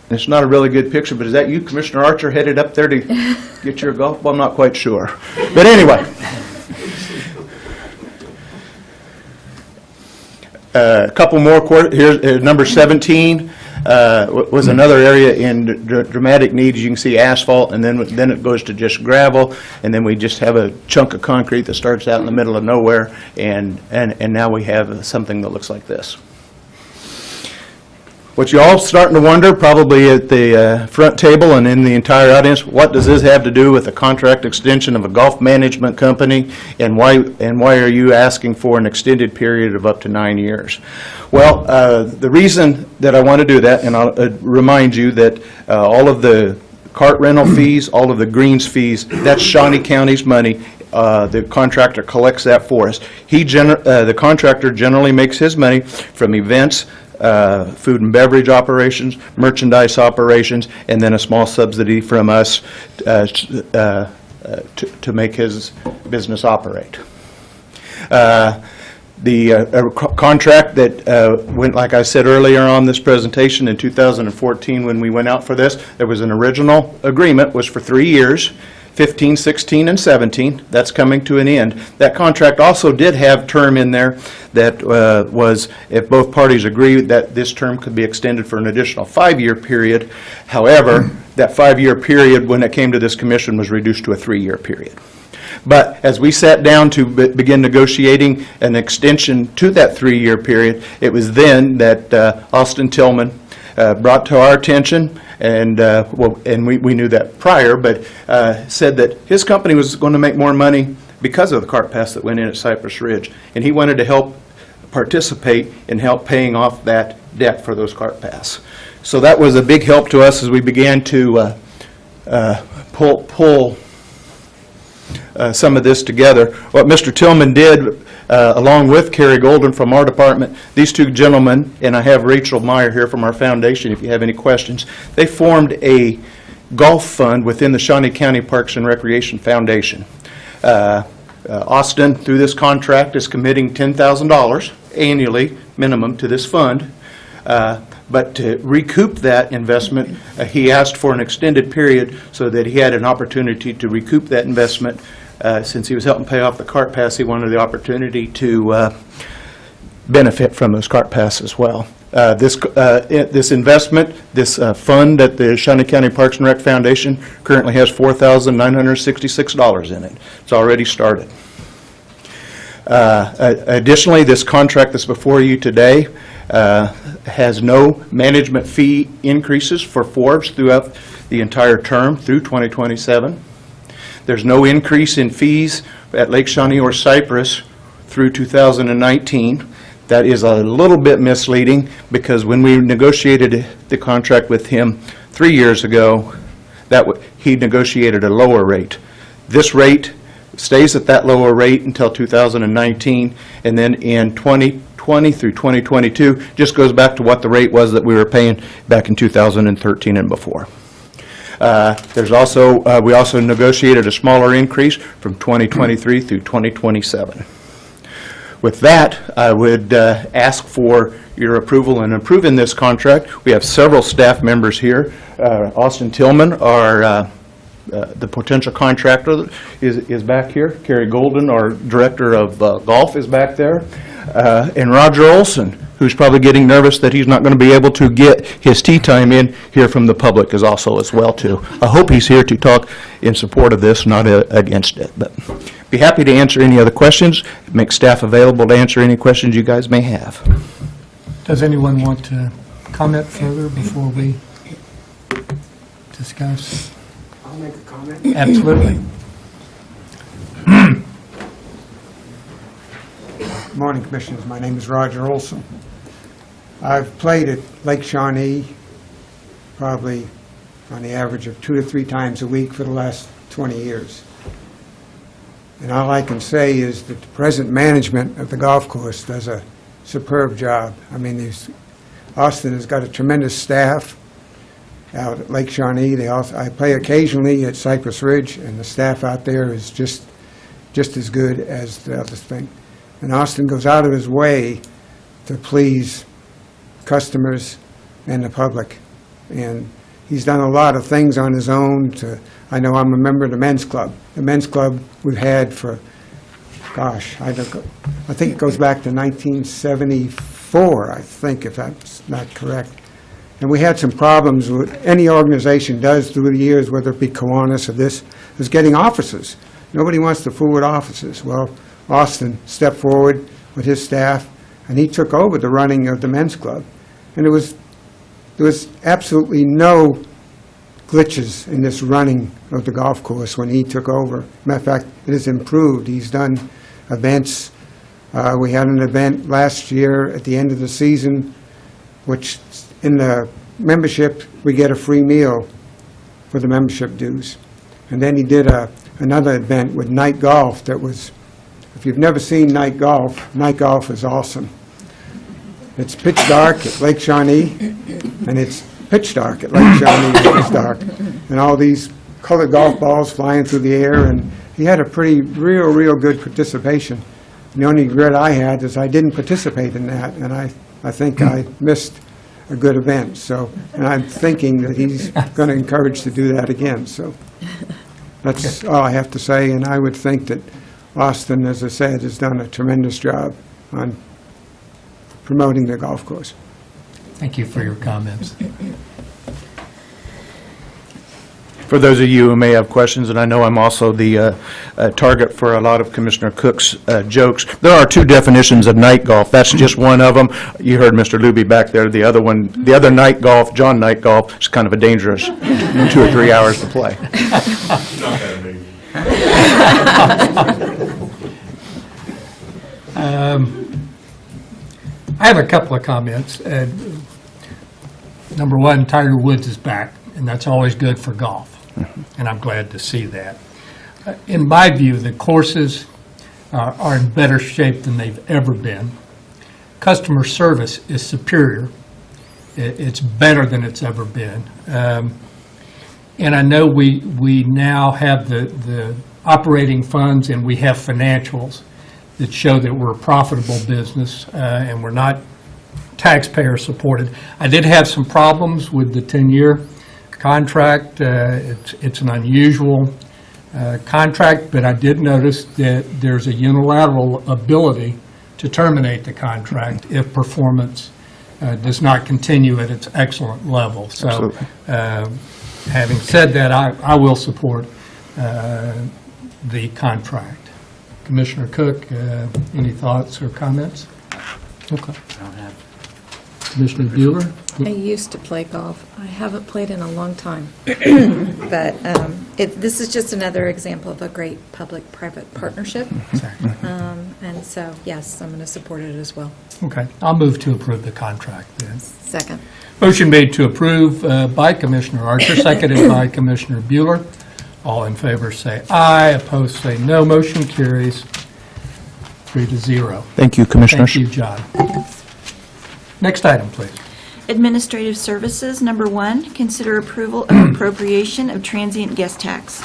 Speaker 12: It's not a really good picture, but is that you, Commissioner Archer, headed up there to get your golf ball? I'm not quite sure. But anyway. A couple more. Here's number 17. was another area in dramatic need. As you can see, asphalt, and then it goes to just gravel, and then we just have a chunk of concrete that starts out in the middle of nowhere, and now we have something that looks like this. What you all starting to wonder, probably at the front table and in the entire audience, what does this have to do with a contract extension of a golf management company, and why are you asking for an extended period of up to 9 years? Well, the reason that I want to do that, and I'll remind you that all of the cart rental fees, all of the greens fees, that's Shawnee County's money. The contractor collects that for us. The contractor generally makes his money from events, food and beverage operations, merchandise operations, and then a small subsidy from us to make his business operate. The contract that went, like I said earlier on this presentation, in 2014 when we went out for this, there was an original agreement, was for 3 years, 15, 16, and 17. That's coming to an end. That contract also did have term in there that was, if both parties agree that this term could be extended for an additional 5-year period. However, that 5-year period, when it came to this commission, was reduced to a 3-year period. But as we sat down to begin negotiating an extension to that 3-year period, it was then that Austin Tillman brought to our attention, and we knew that prior, but said that his company was going to make more money because of the cart pass that went in at Cypress Ridge, and he wanted to help participate in help paying off that debt for those cart pass. So that was a big help to us as we began to pull some of this together. What Mr. Tillman did, along with Kerry Golden from our department, these two gentlemen, and I have Rachel Meyer here from our foundation if you have any questions, they formed a golf fund within the Shawnee County Parks and Recreation Foundation. Austin, through this contract, is committing $10,000 annually minimum to this fund. But to recoup that investment, he asked for an extended period so that he had an opportunity to recoup that investment. Since he was helping pay off the cart pass, he wanted the opportunity to benefit from those cart pass as well. This investment, this fund at the Shawnee County Parks and Rec Foundation currently has $4,966 in it. It's already started. Additionally, this contract that's before you today has no management fee increases for Forbes throughout the entire term through 2027. There's no increase in fees at Lake Shawnee or Cypress through 2019. That is a little bit misleading because when we negotiated the contract with him 3 years ago, he negotiated a lower rate. This rate stays at that lower rate until 2019, and then in 2020 through 2022 just goes back to what the rate was that we were paying back in 2013 and before. We also negotiated a smaller increase from 2023 through 2027. With that, I would ask for your approval in approving this contract. We have several staff members here. Austin Tillman, the potential contractor, is back here. Kerry Golden, our director of golf, is back there. And Roger Olson, who's probably getting nervous that he's not going to be able to get his tea time in here from the public, is also as well too. I hope he's here to talk in support of this, not against it. But be happy to answer any other questions, make staff available to answer any questions you guys may have.
Speaker 1: Does anyone want to comment further before we discuss?
Speaker 16: I'll make a comment.
Speaker 1: Absolutely.
Speaker 16: Good morning, Commissioners. My name is Roger Olson. I've played at Lake Shawnee probably on the average of 2 to 3 times a week for the last 20 years. And all I can say is that the present management of the golf course does a superb job. I mean, Austin has got a tremendous staff out at Lake Shawnee. I play occasionally at Cypress Ridge, and the staff out there is just as good as the other thing. And Austin goes out of his way to please customers and the public. And he's done a lot of things on his own. I know I'm a member of the men's club. The men's club we've had for, gosh, I think it goes back to 1974, I think, if that's not correct. And we had some problems with, any organization does through the years, whether it be Kiwanis or this, is getting officers. Nobody wants to fool with officers. Well, Austin stepped forward with his staff, and he took over the running of the men's club. And there was absolutely no glitches in this running of the golf course when he took over. Matter of fact, it has improved. He's done events. We had an event last year at the end of the season, which in the membership, we get a free meal for the membership dues. And then he did another event with night golf that was, if you've never seen night golf is awesome. It's pitch dark at Lake Shawnee, and it's pitch dark at Lake Shawnee when it's dark. And all these colored golf balls flying through the air, and he had a pretty, real good participation. And the only regret I had is I didn't participate in that, and I think I missed a good event. So, and I'm thinking that he's going to encourage to do that again. So that's all I have to say, and I would think that Austin, as I said, has done a tremendous job on promoting the golf course.
Speaker 1: Thank you for your comments.
Speaker 12: For those of you who may have questions, and I know I'm also the target for a lot of Commissioner Cook's jokes, there are two definitions of night golf. That's just one of them. You heard Mr. Luby back there. The other one, the other night golf, John night golf, is kind of a dangerous 2 or 3 hours to play.
Speaker 1: I have a couple of comments. Number one, Tiger Woods is back, and that's always good for golf, and I'm glad to see that. In my view, the courses are in better shape than they've ever been. Customer service is superior. It's better than it's ever been. And I know we now have the operating funds, and we have financials that show that we're a profitable business, and we're not taxpayer supported. I did have some problems with the 10-year contract. It's an unusual contract, but I did notice that there's a unilateral ability to terminate the contract if performance does not continue at its excellent level. So, having said that, I will support the contract. Commissioner Cook, any thoughts or comments? Okay.
Speaker 4: I don't have.
Speaker 1: Commissioner Bueller?
Speaker 14: I used to play golf. I haven't played in a long time. But this is just another example of a great public-private partnership.
Speaker 1: Exactly.
Speaker 14: And so, yes, I'm going to support it as well.
Speaker 1: Okay, I'll move to approve the contract then.
Speaker 14: Second.
Speaker 1: Motion made to approve by Commissioner Archer, seconded by Commissioner Bueller. All in favor say aye, opposed say no. Motion carries 3-0.
Speaker 12: Thank you, Commissioners.
Speaker 1: Thank you, John. Next item, please.
Speaker 3: Administrative Services, number 1, consider approval of appropriation of transient guest tax.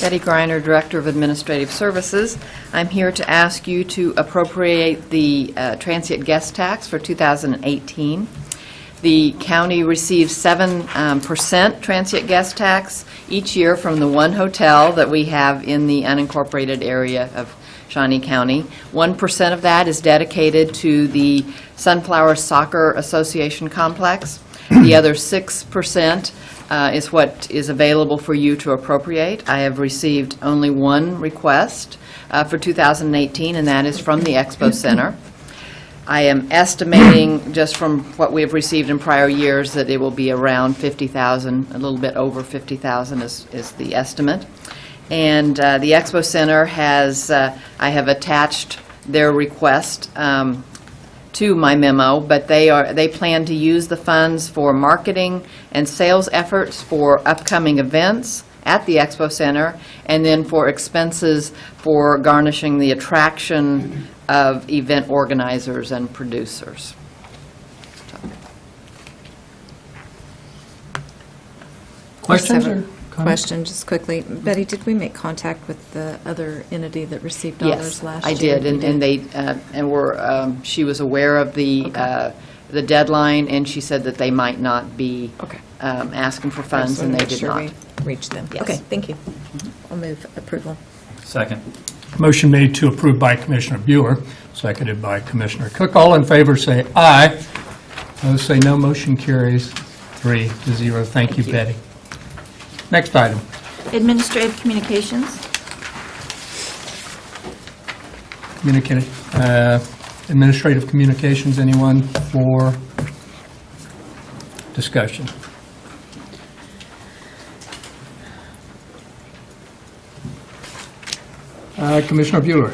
Speaker 2: Betty Greiner, Director of Administrative Services. I'm here to ask you to appropriate the transient guest tax for 2018. The county receives 7% transient guest tax each year from the one hotel that we have in the unincorporated area of Shawnee County. 1% of that is dedicated to the Sunflower Soccer Association complex. The other 6% is what is available for you to appropriate. I have received only one request for 2018, and that is from the Expo Center. I am estimating, just from what we have received in prior years, that it will be around $50,000, a little bit over $50,000 is the estimate. And the Expo Center has, I have attached their request to my memo, but they plan to use the funds for marketing and sales efforts for upcoming events at the Expo Center, and then for expenses for garnishing the attraction of event organizers and producers.
Speaker 1: Questions or comments?
Speaker 14: Question, just quickly. Betty, did we make contact with the other entity that received dollars last year?
Speaker 2: Yes, I did, and they, and were, she was aware of the deadline, and she said that they might not be asking for funds, and they did not.
Speaker 14: Reach them.
Speaker 2: Yes.
Speaker 14: Okay, thank you. I'll move approval.
Speaker 4: Second.
Speaker 1: Motion made to approve by Commissioner Bueller, seconded by Commissioner Cook. All in favor say aye. Opposed, say no. Motion carries 3-0. Thank you, Betty. Next item.
Speaker 3: Administrative communications.
Speaker 1: Administrative communications, anyone for discussion? Commissioner Bueller.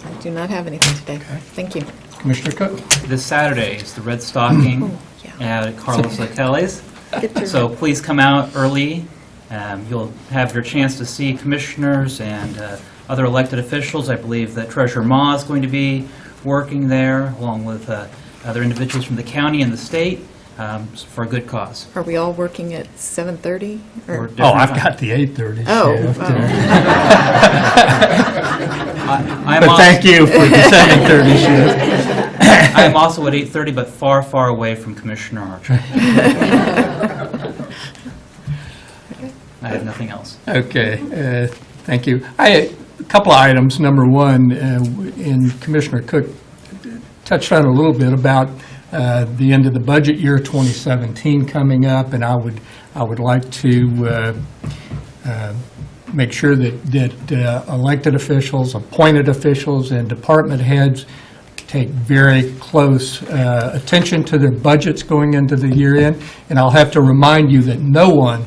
Speaker 14: I do not have anything today. Thank you.
Speaker 1: Commissioner Cook.
Speaker 4: This Saturday is the Red Stocking
Speaker 14: Oh, yeah.
Speaker 4: at Carlos Kelly's.
Speaker 14: Get your-
Speaker 4: So please come out early. You'll have your chance to see commissioners and other elected officials. I believe that Treasurer Ma is going to be working there, along with other individuals from the county and the state, for a good cause.
Speaker 14: Are we all working at 7:30?
Speaker 4: Or
Speaker 14: Or
Speaker 4: different
Speaker 1: I've
Speaker 4: time.
Speaker 1: got the 8:30
Speaker 14: Oh,
Speaker 1: shift.
Speaker 4: I'm
Speaker 1: But
Speaker 4: also-
Speaker 1: thank you for the 7:30 shift.
Speaker 4: I am also at 8:30, but far, far away from Commissioner Archer. I have nothing else.
Speaker 1: Okay, thank you. A couple of items. Number one, and Commissioner Cook touched on a little bit about the end of the budget year 2017 coming up, and I would like to make sure that elected officials, appointed officials, and department heads take very close attention to their budgets going into the year end. And I'll have to remind you that no one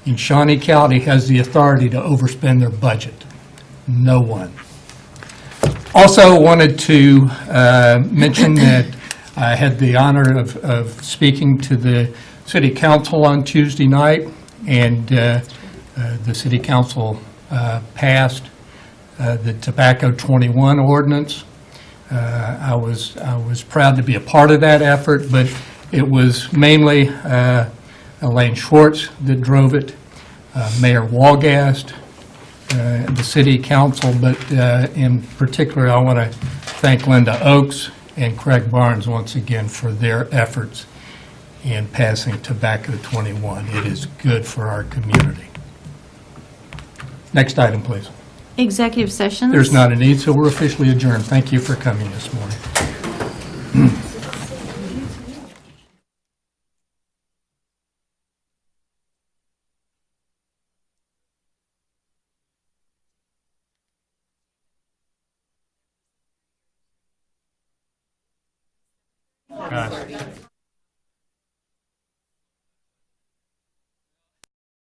Speaker 1: in Shawnee County has the authority to overspend their budget. No one. Also wanted to mention that I had the honor of speaking to the city council on Tuesday night, and the city council passed the Tobacco 21 ordinance. I was proud to be a part of that effort, but it was mainly Elaine Schwartz that drove it, Mayor Walgast, the city council, but in particular, I want to thank Linda Ochs and Craig Barnes once again for their efforts in passing Tobacco 21. It is good for our community. Next item, please.
Speaker 3: Executive sessions.
Speaker 1: There's not a need, so we're officially adjourned. Thank you for coming this morning. Gosh.